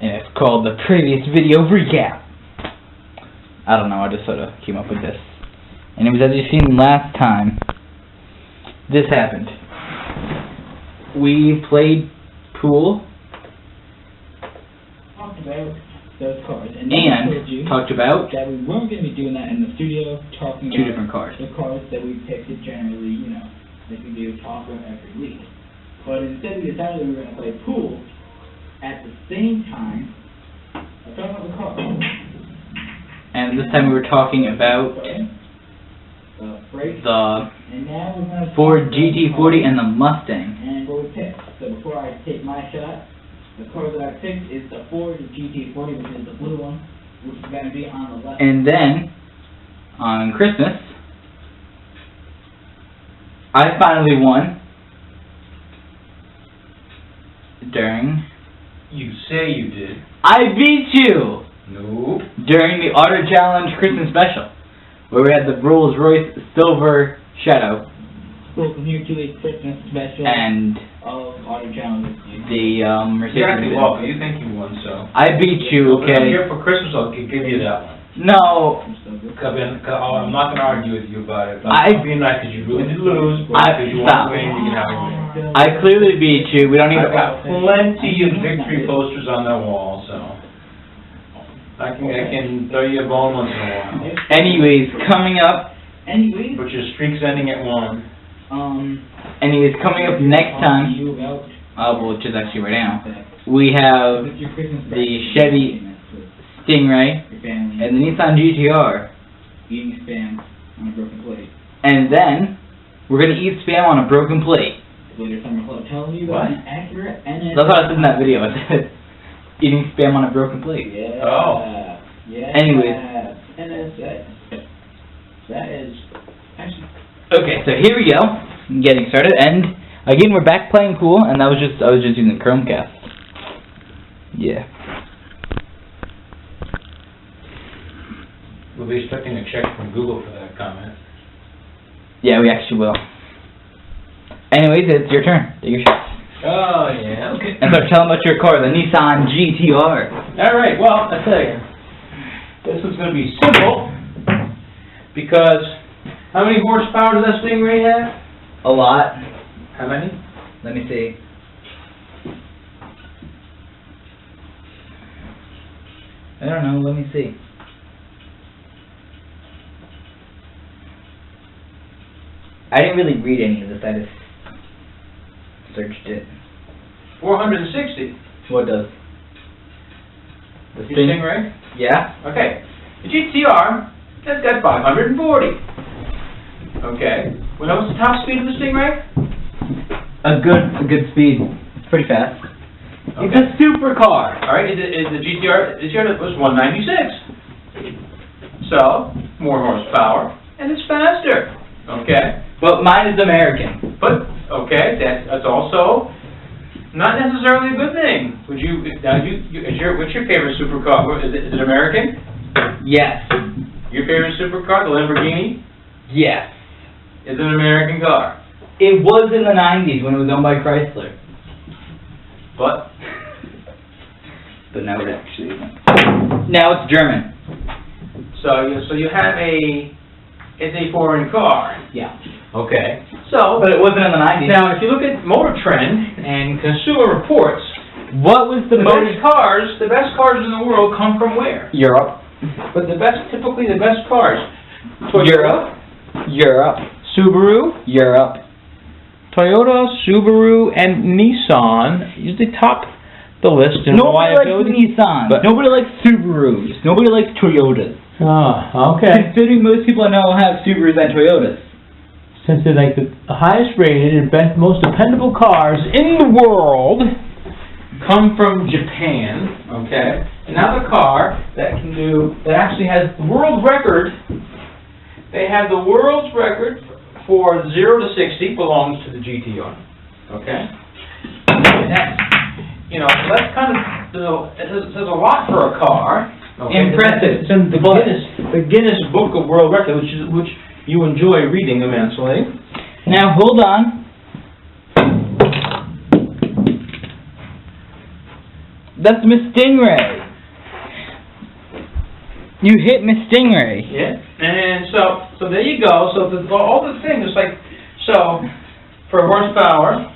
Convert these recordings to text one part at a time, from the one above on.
and it's called the previous video recap. I don't know, I just sort of came up with this. And it was, as you've seen last time, this happened. We played pool Talked about those cards, and talked about that we weren't going to be doing that in the studio, talking two about different cards. the cards that we picked generally, you know, like we do talk about every week. But instead we decided we were going to play pool at the same time of talking about the cards. And this time we were talking about The freight, the and now we're going to Ford GT40 and the Mustang. and what we picked. So before I take my shot, the card that I picked is the Ford GT40, which is the blue one, which is going to be on the left. And then, on Christmas, I finally won during... You say you did. I beat you! Nope. During the Auto Challenge Christmas special, where we had the Rolls Royce Silver Shadow Welcome here to a Christmas special and of Auto Challenges. the Mercedes. You're acting well, you think you won, so. I beat you, okay? Here for Christmas, I'll give you that one. No, I'm so good. I'm not going to argue with you about it. I- I'm being nice because you really did lose. I- Because you want stop. to win, you can have a win. I clearly beat you. We don't need I've got to... plenty of victory posters on the wall, so. I can throw you a bone once in a while. Anyways, coming up... Anyways, But your streak's ending at 1. Anyways, coming up next time... you about well, which is actually right now, we have what's your Christmas the present Chevy Stingray your family, and the Nissan GTR. eating spam on a broken plate. And then, we're going to eat Spam on a broken plate. Later summer club telling you What? an accurate and That's what I said in that video. I said, eating Spam on a broken plate. Yeah. Oh. Yeah. Anyways. NSX. That is actually Okay, so here we go. Getting started. And, again, we're back playing pool, and I was just using the Chromecast. Yeah. We'll be expecting a check from Google for that comment. Yeah, we actually will. Anyways, it's your turn. Take your shot. Oh, yeah, okay. And so tell them about your car, the Nissan GTR. Alright, well, I tell you, this one's going to be simple, because how many horsepower does that Stingray have? A lot. How many? Let me see. I don't know, let me see. I didn't really read any of this, I just searched it. 460. What does? The Your Stingray? Yeah? Okay. The GTR has got 540. Okay. Well, what's the top speed of the Stingray? A good speed. It's pretty fast. It's Okay. a supercar. Alright, is the GTR was 196. So, more horsepower, and it's faster. Okay. But mine is American. But, okay, that's also not necessarily a good thing. Would you, now what's your favorite supercar? Is it American? Yes. Your favorite supercar, the Lamborghini, Yes. is an American car. It was in the 90s when it was owned by Chrysler. But, But now it actually isn't. Now it's German. so you have it's a foreign car. Yeah. Okay. So, But it wasn't in the 90s. now if you look at Motor Trend and Consumer Reports, What was the the most... best cars in the world come from where? Europe. But typically the best cars. Europe. Europe. Subaru, Europe. Toyota, Subaru, and Nissan usually top the list in Nobody likes reliability. Nissan. But- Nobody likes Subarus. Nobody likes Toyotas. Oh, okay. Considering most people I know have Subarus and Toyotas. Since they're like the highest rated and best, most dependable cars in the world come from Japan, okay? And now the car that actually has the world record, they have the world's record for 0 to 60 belongs to the GTR, okay? And that's, that's kind of, it says a lot for a car. Okay? Impressive. It's in the Guinness Book of World Records, which you enjoy reading immensely. Now, hold on. That's Miss Stingray. You hit Miss Stingray. Yeah, and so there you go. So all the things, like, so for horsepower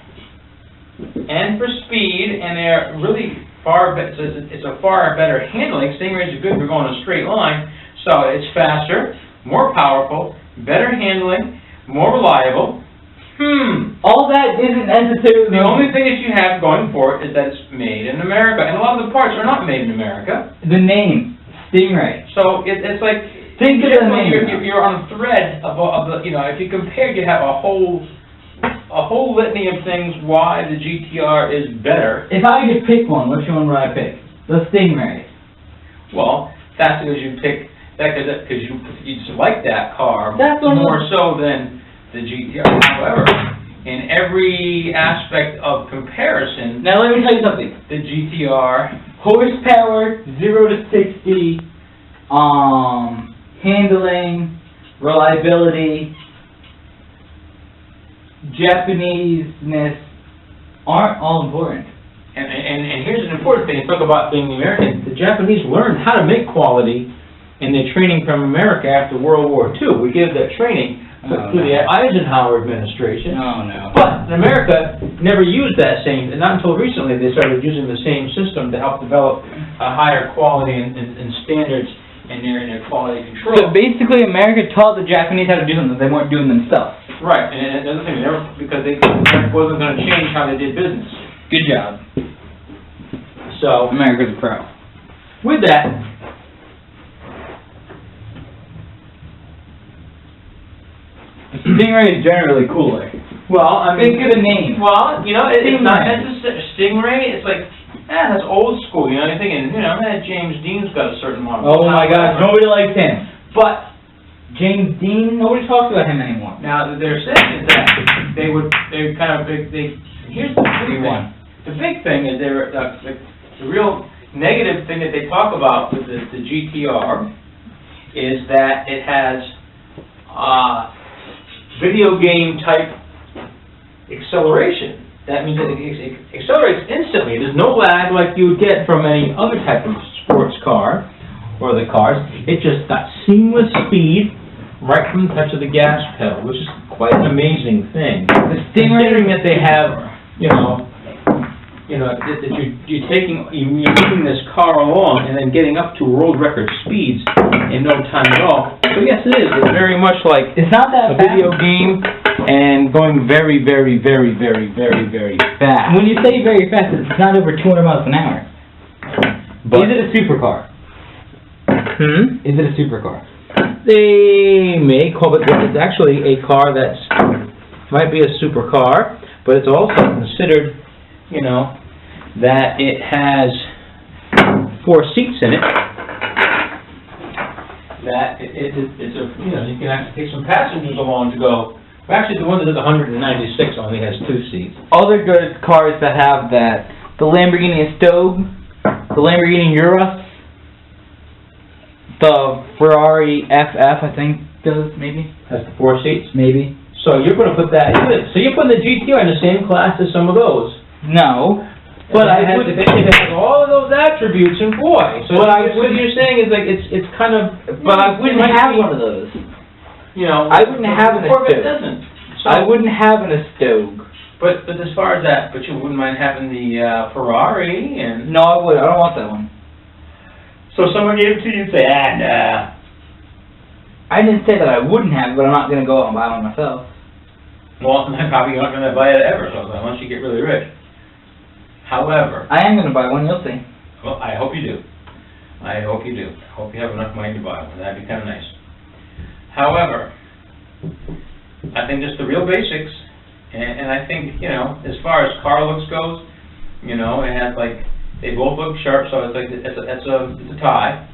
and for speed, and they're really it's a far better handling. Stingrays are good for going a straight line, so it's faster, more powerful, better handling, more reliable. All that isn't necessarily... The only thing that you have going for it is that it's made in America, and a lot of the parts are not made in America. The name, Stingray. So it's like, think of the name. You're on a thread of the, you know, if you compared, you have a whole litany of things why the GTR is better. If I could pick one, which one would I pick? The Stingray. Well, that's because you pick that because you select that car That's more so than the GTR. However, in every aspect of comparison, Now let me tell you something. the GTR, Horsepower, 0 to 60, handling, reliability, Japaneseness aren't all important. and here's an important thing, talk about being American. The Japanese learned how to make quality in their training from America after World War II. We gave that training through the Eisenhower administration. Oh, no. But America never used that same, and not until recently they started using the same system to help develop a higher quality and standards in their quality control. So basically, America taught the Japanese how to do something they weren't doing themselves. Right, and another thing, because America wasn't going to change how they did business. Good job. So, America's a pro. with that, Stingray is generally cooler. well, I mean, Think of the name. well, you know, it's not Stingray. necessarily Stingray. It's like, that's old school. You know, you're thinking, you know, James Dean's got a certain amount of. Oh my gosh, nobody likes him. But James Dean, nobody talks about him anymore. now they're saying is that here's the big one. The big thing is the real negative thing that they talk about with the GTR is that it has video game type acceleration. That means that it accelerates instantly. There's no lag like you would get from any other type of sports car or the cars. It just got seamless speed right from the touch of the gas pedal, which is quite an amazing thing. The Stingray, Considering that they have, you know, that you're moving this car along and then getting up to world record speeds in no time at all. So yes, it is. It's very much like it's not a that video fast. game and going very, very, very, very, very, very fast. When you say very fast, it's not over 200 miles an hour. But Is it a supercar? Is it a supercar? they may call it, it's actually a car that's, might be a supercar, but it's also considered, you know, that it has 4 seats in it. That it's a, you know, you can actually take some passengers along to go. Actually, the one that does 196 only has 2 seats. Other good cars that have that, the Lamborghini Estog, the Lamborghini Urus, the Ferrari FF, I think, does, maybe? Has the 4 seats. Maybe. So you're going to put that, so you're putting the GTR in the same class as some of those. No. But But it has all of those attributes, and boy, so what you're saying is like, it's kind of, But I wouldn't have one of those. you know. I wouldn't have an Corvette Estog. doesn't. So, I wouldn't have an Estog. But as far as that, but you wouldn't mind having the Ferrari, and. No, I would. I don't want that one. So someone gave it to you, you'd say, nah. I didn't say that I wouldn't have it, but I'm not going to go out and buy one myself. Well, I'm probably not going to buy it ever, so unless you get really rich. However, I am going to buy one, you'll see. well, I hope you do. I hope you do. I hope you have enough money to buy one. That'd be kind of nice. However, I think just the real basics, and I think, you know, as far as car looks goes, you know, it has like, they both look sharp, so it's like, it's a tie.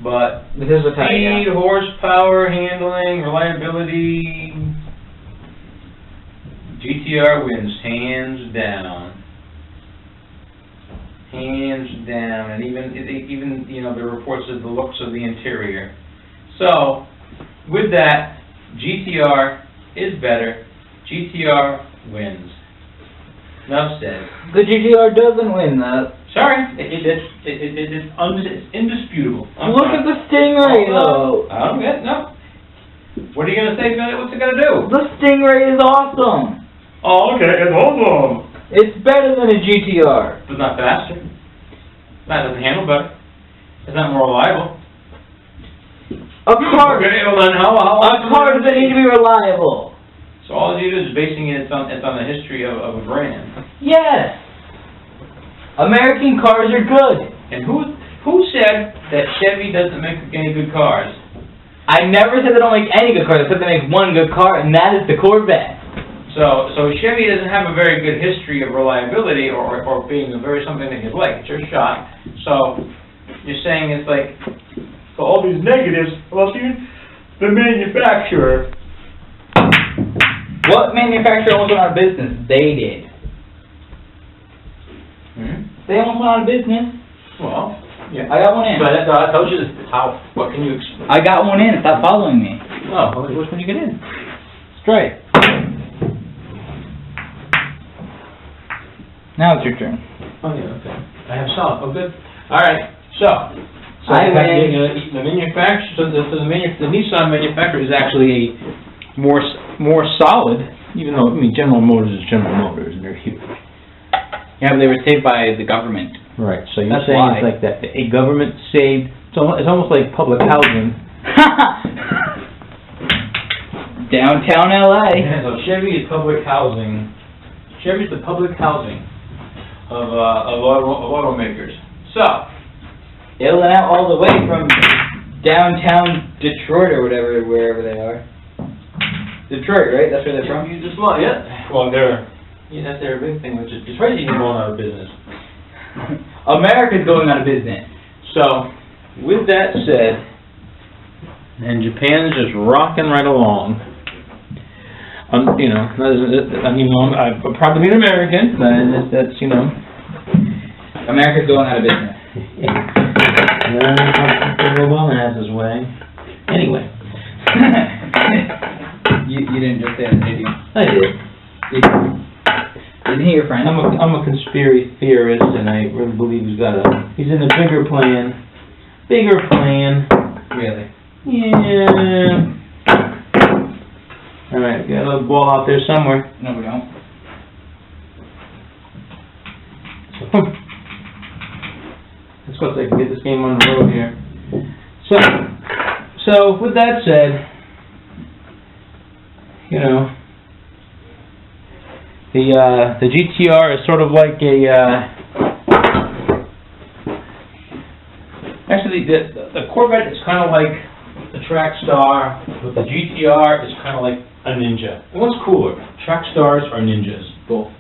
But This is a tie, speed, horsepower, handling, reliability, GTR wins hands down. Hands down, and even you know, the reports of the looks of the interior. So, with that, GTR is better. GTR wins. Enough said. The GTR doesn't win that. Sorry, it's indisputable. Look at the Stingray, though. I don't get, no. What are you gonna say, Billy? What's it gonna do? The Stingray is awesome. Oh, okay, it's awesome. It's better than a GTR. It's not faster. That doesn't handle better. It's not more reliable. A car, Okay, well then how a car doesn't need to be reliable. So all you do is basing it on the history of a brand. Yes. American cars are good. And who said that Chevy doesn't make any good cars? I never said they don't make any good cars. I said they make one good car, and that is the Corvette. So Chevy doesn't have a very good history of reliability or being something that you like. It's your shot. So you're saying it's like, so all these negatives, well, see, the manufacturer. What manufacturer almost went out of business? They did. They almost went out of business. Well, yeah. I got one in. But I told you how. What can you explain? I got one in. Stop following me. Oh, which one you get in? Straight. Now it's your turn. Oh yeah, okay. I have solid. Oh, good. All right. So I win. the manufacturer. The Nissan manufacturer is actually a more solid. Even though General Motors is General Motors, and they're huge. Yeah, but they were saved by the government. Right. So you're That's saying why. it's like that. A government saved. It's almost like public housing. Downtown LA. Yeah, so Chevy is public housing. Chevy's the public housing of automakers. So, They went out all the way from downtown Detroit or whatever, wherever they are. Detroit, right? That's where they're from? You just want, yeah. Well, that's their big thing, which is Detroit's even going out of business. America's going out of business. So, with that said, and Japan's just rocking right along. You know, I'm proud to be an American, but that's, you know. America's going out of business. Obama has his way. Anyway. You didn't just say that, did you? I did. Didn't he your friend? I'm a conspiracy theorist, and I really believe he's in a bigger plan. Bigger plan. Really? Yeah. Alright, got a little ball out there somewhere. No, we don't. Let's go so I can get this game on the road here. So with that said, you know, the GTR is sort of like actually the Corvette is kind of like the Track Star, but the GTR is kind of like a Ninja. And what's cooler, Track Stars or Ninjas? Both.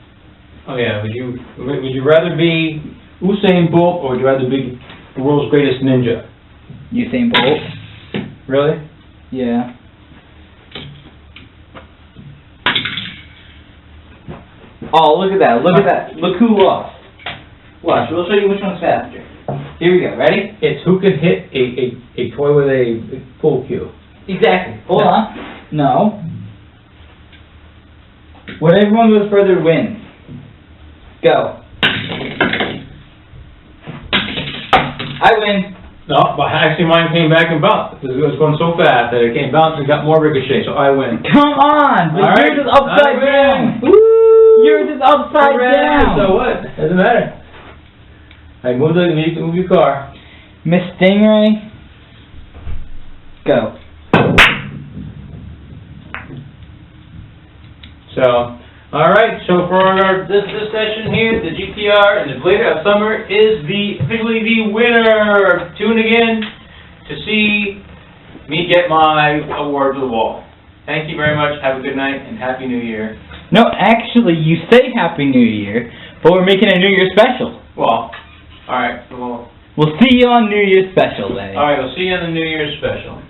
Oh yeah, would you rather be Usain Bolt or would you rather be the world's greatest ninja? Usain Bolt. Really? Yeah. Oh, look at that. Look at that. Look who lost. Watch, we'll show you which one's faster. Here we go. Ready? It's who can hit a toy with a pool cue. Exactly. Hold on. No. When everyone goes further, wins. Go. I win. No, but actually mine came back and bounced. It was going so fast that it came bounced and got more ricochet, so I win. Come on! But All right. yours is upside I down. win. Woo! Yours is upside down. So what? Doesn't matter. Alright, move your car. Miss Stingray, go. So, alright, so for this session here, the GTR and the Blader of Summer is officially the winner. Tune again to see me get my award to the wall. Thank you very much, have a good night, and Happy New Year. No, actually, you say Happy New Year, but we're making a New Year special. Well, alright, well, We'll see you on New Year's special, then. alright, we'll see you on the New Year's special.